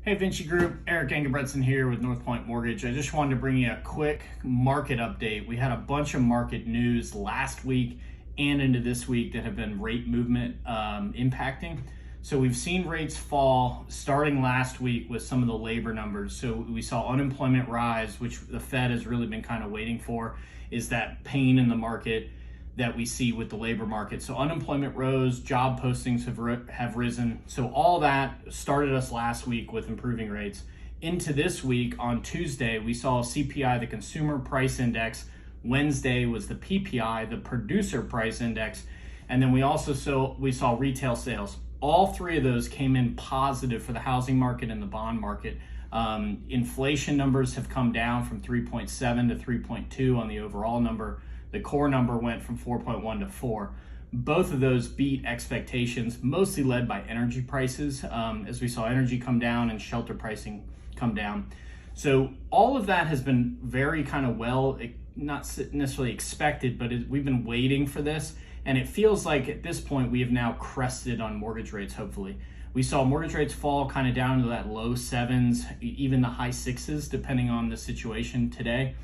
Hey Vinci Group, Eric Engebretson here with North Point Mortgage. I just wanted to bring you a quick market update. We had a bunch of market news last week and into this week that have been rate movement impacting. So we've seen rates fall starting last week with some of the labor numbers. So we saw unemployment rise, which the Fed has really been kind of waiting for, is that pain in the market that we see with the labor market. So unemployment rose, job postings have risen. So all that started us last week with improving rates. Into this week on Tuesday, we saw CPI, the Consumer Price Index. Wednesday was the PPI, the Producer Price Index. And then we saw retail sales. All three of those came in positive for the housing market and the bond market. Inflation numbers have come down from 3.7 to 3.2 on the overall number. The core number went from 4.1 to 4. Both of those beat expectations, mostly led by energy prices, as we saw energy come down and shelter pricing come down. So all of that has been very kind of not necessarily expected, but we've been waiting for this. And it feels like at this point we have now crested on mortgage rates, hopefully. We saw mortgage rates fall kind of down to that low 7s, even the high 6s, depending on the situation today.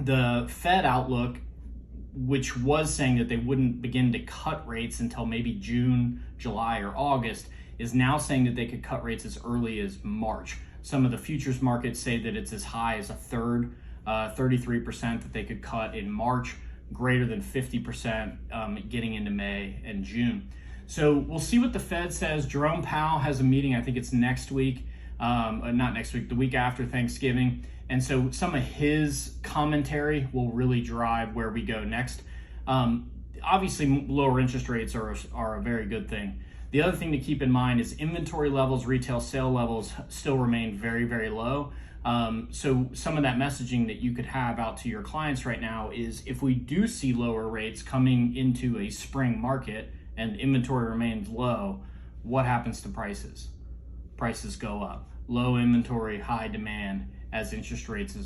The Fed outlook, which was saying that they wouldn't begin to cut rates until maybe June, July, or August, is now saying that they could cut rates as early as March. Some of the futures markets say that it's as high as a third, 33% that they could cut in March, greater than 50% getting into May and June. So we'll see what the Fed says. Jerome Powell has a meeting, I think it's next week, not next week, the week after Thanksgiving. And so some of his commentary will really drive where we go next. Obviously, lower interest rates are a very good thing. The other thing to keep in mind is inventory levels, retail sale levels still remain very, very low. So some of that messaging that you could have out to your clients right now is if we do see lower rates coming into a spring market and inventory remains low, what happens to prices? Prices go up. Low inventory, high demand. As interest rates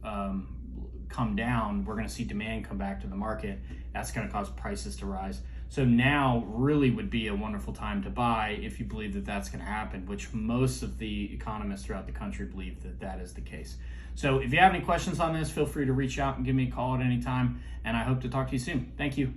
come down, we're going to see demand come back to the market. That's going to cause prices to rise. So now really would be a wonderful time to buy if you believe that that's going to happen, which most of the economists throughout the country believe that that is the case. So if you have any questions on this, feel free to reach out and give me a call at any time, and I hope to talk to you soon. Thank you.